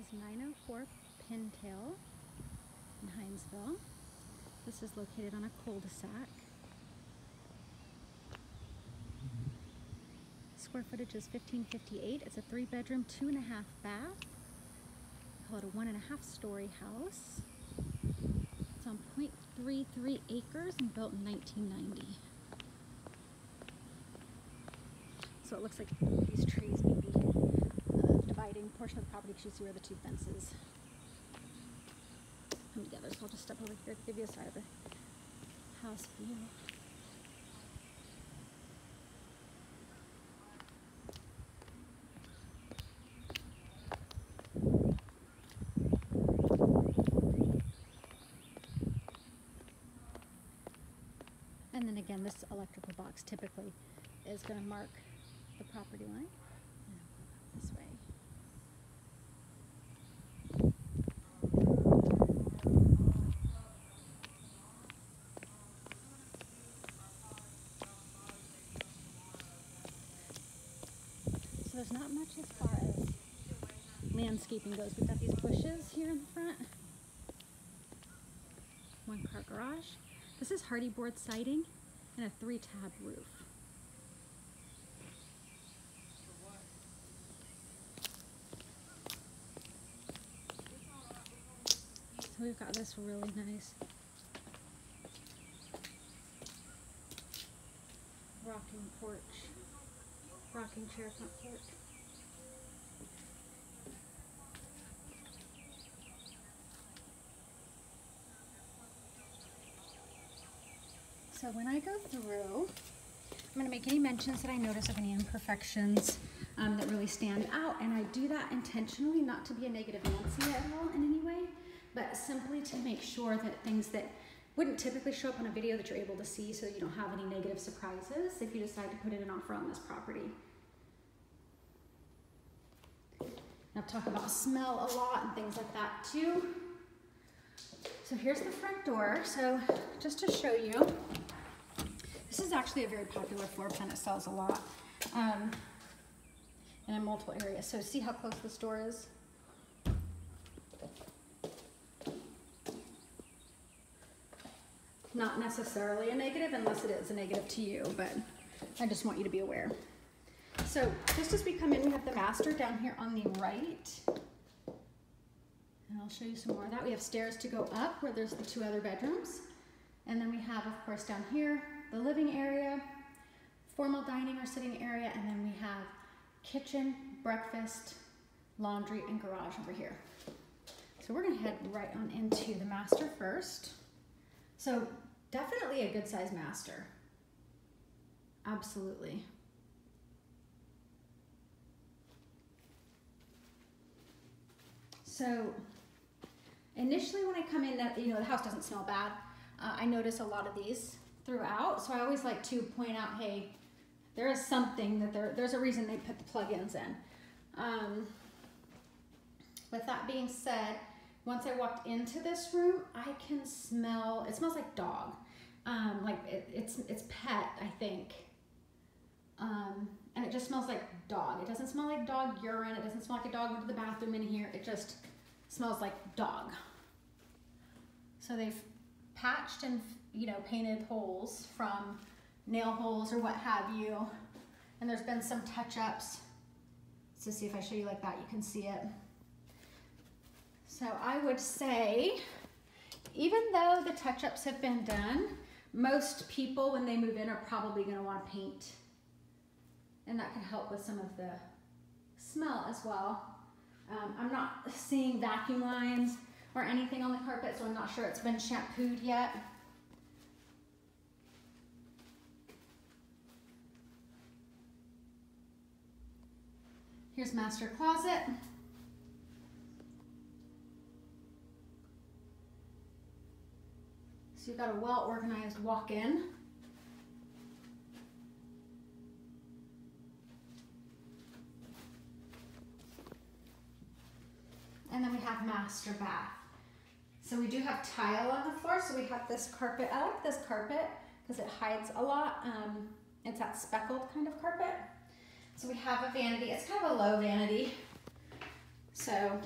is 904 Pintale in Hinesville. This is located on a cul-de-sac. Square footage is 1558. It's a 3-bedroom, 2.5 bath. Call it a 1.5 story house. It's on 0.33 acres and built in 1990. So it looks like these trees may be dividing a portion of the property, because you see where the 2 fences come together. So I'll just step over here to give you a side of the house view. And then again, this electrical box typically is going to mark the property line. This way. So there's not much as far as landscaping goes. We've got these bushes here in the front. 1-car garage. This is hardy board siding and a 3-tab roof. So we've got this really nice rocking porch, rocking chair front porch. So when I go through, I'm going to make any mentions that I notice of any imperfections that really stand out, and I do that intentionally, not to be a negative Nancy at all in any way, but simply to make sure that things that wouldn't typically show up on a video that you're able to see, so you don't have any negative surprises if you decide to put in an offer on this property. Now talk about smell a lot and things like that too. So here's the front door. So just to show you, this is actually a very popular floor plan. It sells a lot and in multiple areas. So see how close this door is? Not necessarily a negative unless it is a negative to you, but I just want you to be aware. So just as we come in, we have the master down here on the right. And I'll show you some more of that. We have stairs to go up where there's the 2 other bedrooms. And then we have, of course, down here, the living area, formal dining or sitting area, and then we have kitchen, breakfast, laundry, and garage over here. So we're gonna head right on into the master first. So definitely a good size master. Absolutely. So initially when I come in, you know, the house doesn't smell bad. I notice a lot of these throughout. So I always like to point out, hey, there is something that there's a reason they put the plugins in. With that being said, once I walked into this room, I can smell, it smells like dog. Like it's pet, I think. And it just smells like dog. It doesn't smell like dog urine. It doesn't smell like a dog went to the bathroom in here. It just smells like dog. So they've patched and, you know, painted holes from nail holes or what have you. And there's been some touch-ups. So see if I show you like that, you can see it. So I would say, even though the touch-ups have been done, most people when they move in are probably going to want to paint. And that can help with some of the smell as well. I'm not seeing vacuum lines or anything on the carpet, so I'm not sure it's been shampooed yet. Here's master closet. So you've got a well-organized walk-in. And then we have master bath. So we do have tile on the floor, so we have this carpet. I like this carpet because it hides a lot. It's that speckled kind of carpet. So we have a vanity. It's kind of a low vanity. So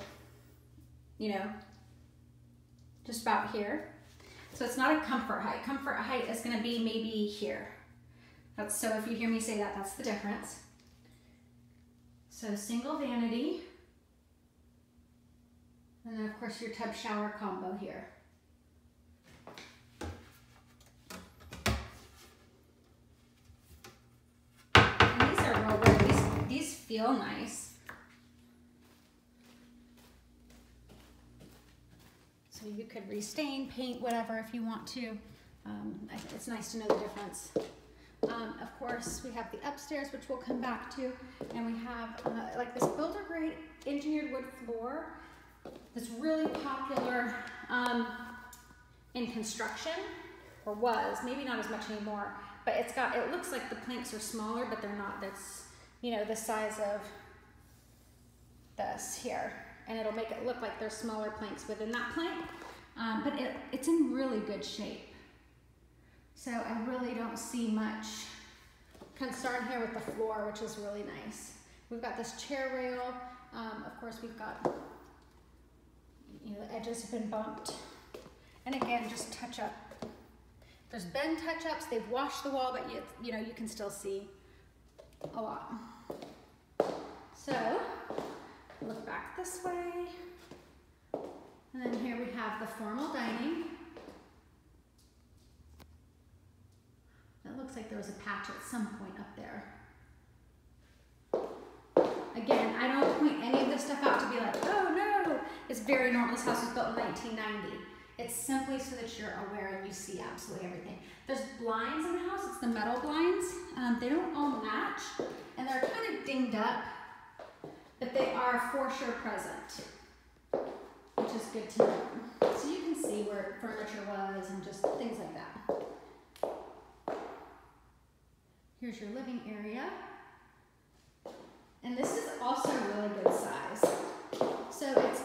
you know, just about here. So it's not a comfort height. Comfort height is gonna be maybe here. So if you hear me say that, that's the difference. So single vanity. And then of course your tub shower combo here. And these are real good. These feel nice. So you could restain, paint, whatever if you want to. It's nice to know the difference. Of course, we have the upstairs, which we'll come back to, and we have like this builder grade engineered wood floor that's really popular in construction, or was, maybe not as much anymore, but it looks like the planks are smaller, but they're not. That's, you know, the size of this here, and it'll make it look like there's smaller planks within that plank, but it's in really good shape. So I really don't see much concern here with the floor, which is really nice. We've got this chair rail. Of course, we've got, you know, the edges have been bumped. And again, just touch up. There's been touch-ups. They've washed the wall, but you know, you can still see a lot. So look back this way. And then here we have the formal dining. It looks like there was a patch at some point up there. Again, I don't point any of this stuff out to be like, oh no, it's very normal. This house was built in 1990. It's simply so that you're aware and you see absolutely everything. There's blinds in the house. It's the metal blinds. They don't all match, and they're kind of dinged up, but they are for sure present, which is good to know. So you can see where furniture was and just things like that. Here's your living area. And this is also really good size. So it's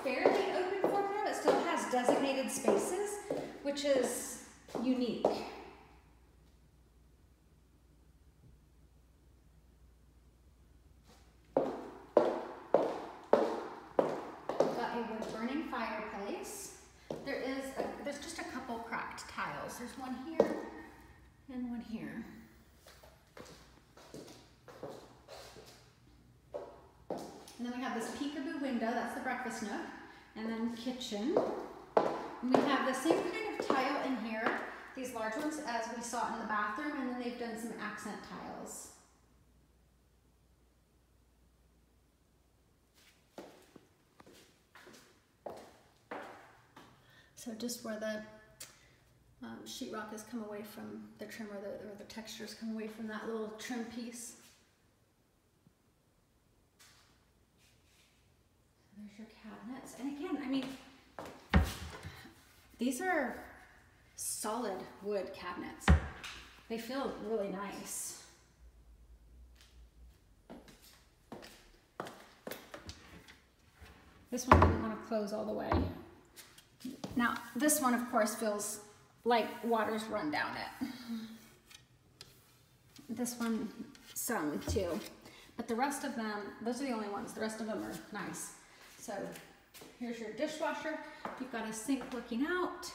fairly open format, but still has designated spaces, which is unique. We've got a wood burning fireplace. There's just a couple cracked tiles. There's one here and one here. And then we have this peekaboo window, that's the breakfast nook, and then kitchen. And we have the same kind of tile in here, these large ones, as we saw in the bathroom, and then they've done some accent tiles. So just where the sheetrock has come away from the trim, or the textures come away from that little trim piece. There's your cabinets. And again, I mean, these are solid wood cabinets. They feel really nice. This one didn't want to close all the way. Now, this one, of course, feels like water's run down it. This one, some too. But the rest of them, those are the only ones. The rest of them are nice. So here's your dishwasher. You've got a sink looking out.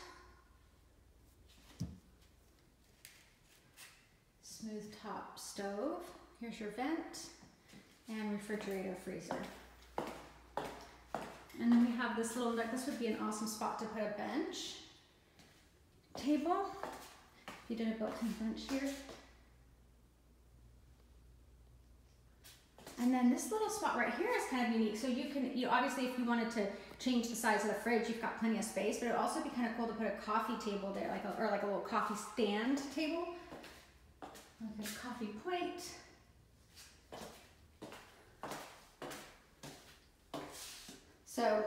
Smooth top stove. Here's your vent and refrigerator, freezer. And then we have this little nook. This would be an awesome spot to put a bench. Table. If you did a built-in bench here. And then this little spot right here is kind of unique. So you can, obviously if you wanted to change the size of the fridge, you've got plenty of space, but it would also be kind of cool to put a coffee table there, or like a little coffee stand table. Like a coffee plate. So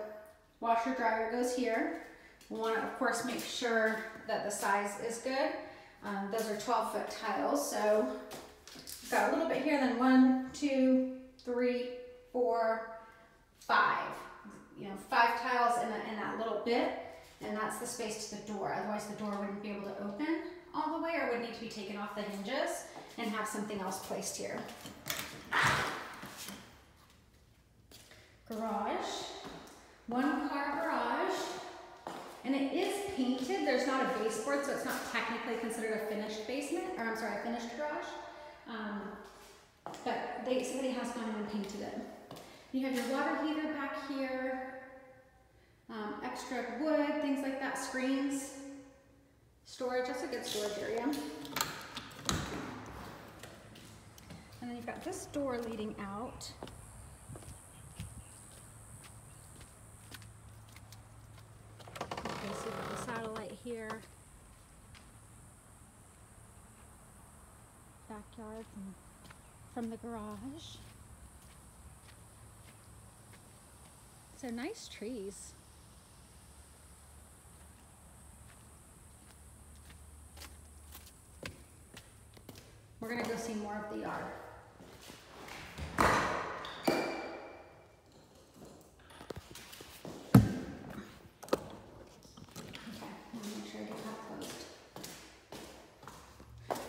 washer dryer goes here. We want to, of course, make sure that the size is good. Those are 12-foot tiles, so we've got a little bit here, then 1, 2, 3, 4, 5. 5 tiles in that little bit, and that's the space to the door. Otherwise, the door wouldn't be able to open all the way, or would need to be taken off the hinges and have something else placed here. Garage. One car garage, and it is painted. There's not a baseboard, so it's not technically considered a finished basement, or I'm sorry, a finished garage. But somebody has gone in and painted it. You have your water heater back here, extra wood, things like that, screens, storage. That's a good storage area. And then you've got this door leading out. Okay, so you've got the satellite here. Backyard from the garage. So nice trees. We're gonna go see more of the yard.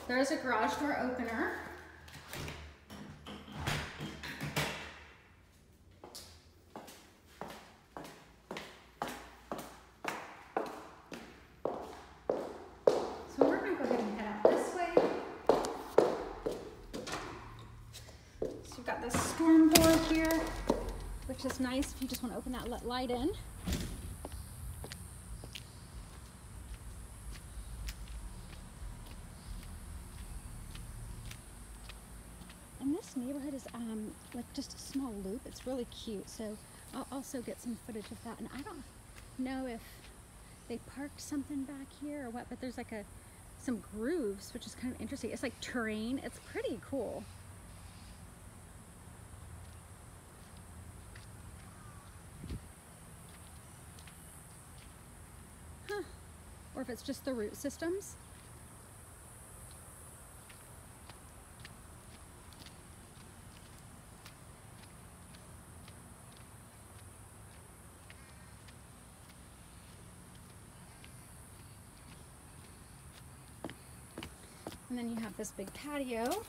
There's a garage door opener. So we're going to go ahead and head out this way. So you've got this storm door here, which is nice if you just want to open that, let light in. Neighborhood is like just a small loop. It's really cute, so I'll also get some footage of that. And I don't know if they parked something back here or what, but there's like some grooves, which is kind of interesting. It's like terrain. It's pretty cool. Huh. Or if it's just the root systems. And then you have this big patio.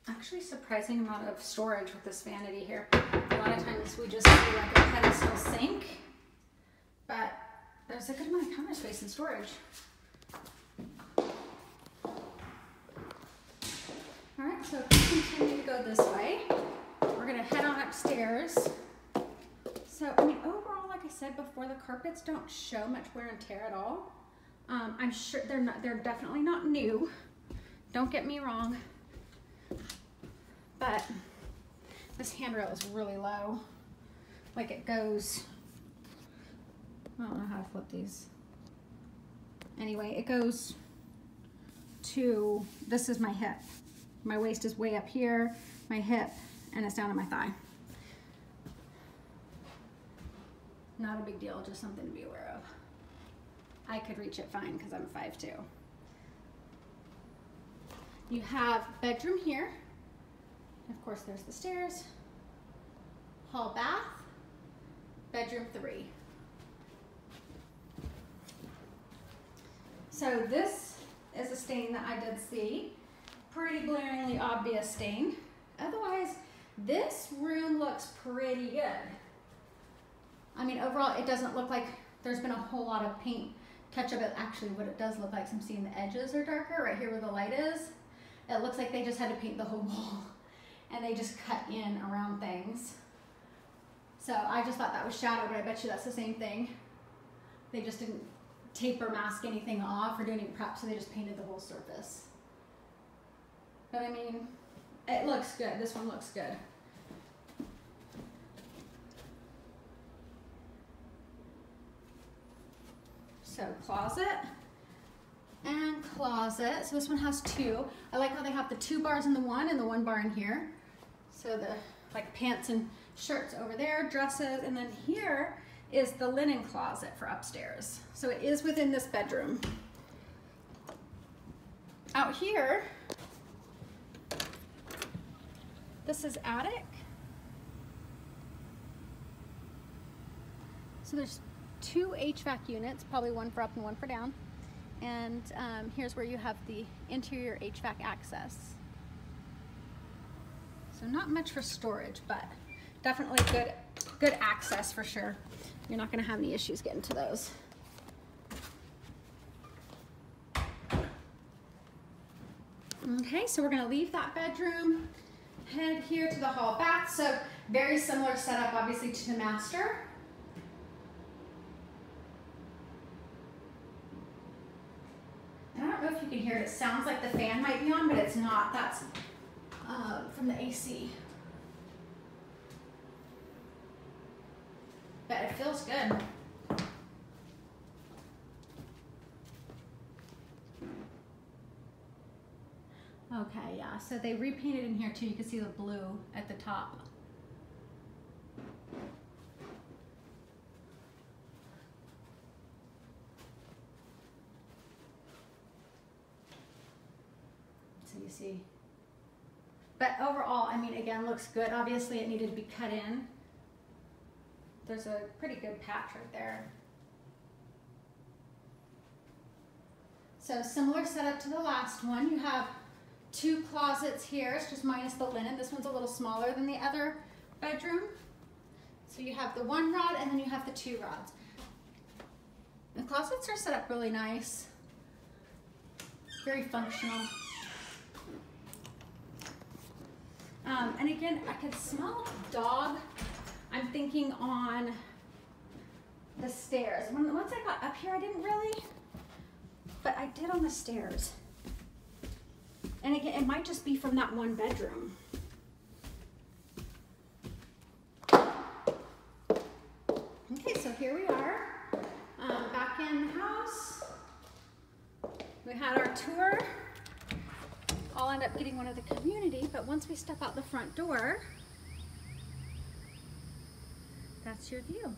Actually surprising amount of storage with this vanity here. A lot of times we just see like a pedestal sink, but there's a good amount of counter space and storage. All right, so if we continue to go this way, we're gonna head on upstairs. So, I mean, overall, like I said before, the carpets don't show much wear and tear at all. I'm sure they're definitely not new. Don't get me wrong. But this handrail is really low. Like it goes, I don't know how to flip these. Anyway, it goes to, this is my hip. My waist is way up here, my hip, and it's down at my thigh. Not a big deal, just something to be aware of. I could reach it fine because I'm 5'2". You have bedroom here. Of course, there's the stairs, hall bath, bedroom 3. So this is a stain that I did see, pretty blaringly obvious stain. Otherwise, this room looks pretty good. I mean, overall, it doesn't look like there's been a whole lot of paint touch-up. Actually, what it does look like is I'm seeing the edges are darker right here where the light is. It looks like they just had to paint the whole wall. And they just cut in around things. So I just thought that was shadow, but I bet you that's the same thing. They just didn't tape or mask anything off or do any prep, so they just painted the whole surface. But I mean, it looks good. This one looks good. So closet and closet. So this one has two. I like how they have the 2 bars in the one and the 1 bar in here. So the like pants and shirts over there, dresses, and then here is the linen closet for upstairs. So it is within this bedroom. Out here, this is attic. So there's 2 HVAC units, probably one for up and one for down. And here's where you have the interior HVAC access. So not much for storage, but definitely good access for sure. You're not gonna have any issues getting to those. Okay, so we're gonna leave that bedroom, head here to the hall bath. So very similar setup, obviously, to the master. I don't know if you can hear it. It sounds like the fan might be on, but it's not. That's from the AC. But it feels good. Okay, yeah, so they repainted in here too. You can see the blue at the top. So you see. But overall, I mean, again, looks good. Obviously, it needed to be cut in. There's a pretty good patch right there. So similar setup to the last one. You have 2 closets here. It's just minus the linen. This one's a little smaller than the other bedroom. So you have the 1 rod and then you have the 2 rods. The closets are set up really nice. Very functional. And again, I can smell dog. I'm thinking on the stairs. Once I got up here, I didn't really, but I did on the stairs. And again, it might just be from that 1 bedroom. Okay, so here we are, back in the house. We had our tour. I'll end up getting one of the community, but once we step out the front door, that's your view.